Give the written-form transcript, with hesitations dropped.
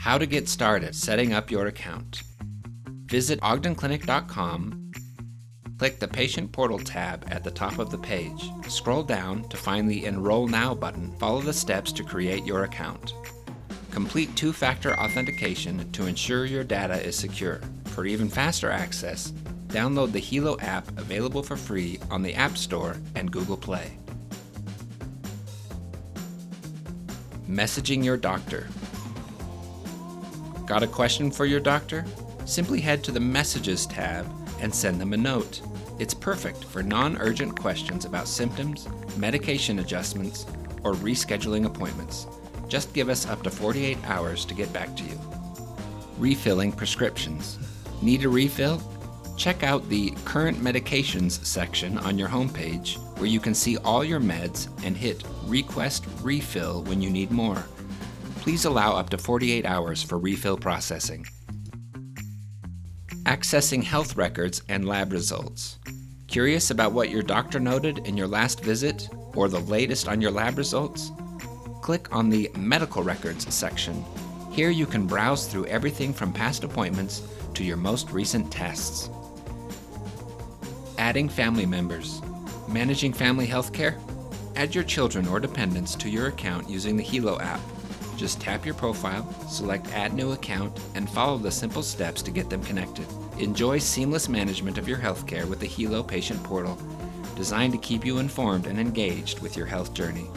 How to get started setting up your account. Visit ogdenclinic.com, click the Patient Portal tab at the top of the page. Scroll down to find the Enroll Now button. Follow the steps to create your account. Complete two-factor authentication to ensure your data is secure. For even faster access, download the Healow app available for free on the App Store and Google Play. Messaging your doctor. Got a question for your doctor? Simply head to the Messages tab and send them a note. It's perfect for non-urgent questions about symptoms, medication adjustments, or rescheduling appointments. Just give us up to 48 hours to get back to you. Refilling prescriptions. Need a refill? Check out the Current Medications section on your homepage, where you can see all your meds and hit Request Refill when you need more. Please allow up to 48 hours for refill processing. Accessing health records and lab results. Curious about what your doctor noted in your last visit or the latest on your lab results? Click on the Medical Records section. Here you can browse through everything from past appointments to your most recent tests. Adding family members. Managing family health care? Add your children or dependents to your account using the Healow app. Just tap your profile, select Add New Account, and follow the simple steps to get them connected. Enjoy seamless management of your healthcare with the Healow Patient Portal, designed to keep you informed and engaged with your health journey.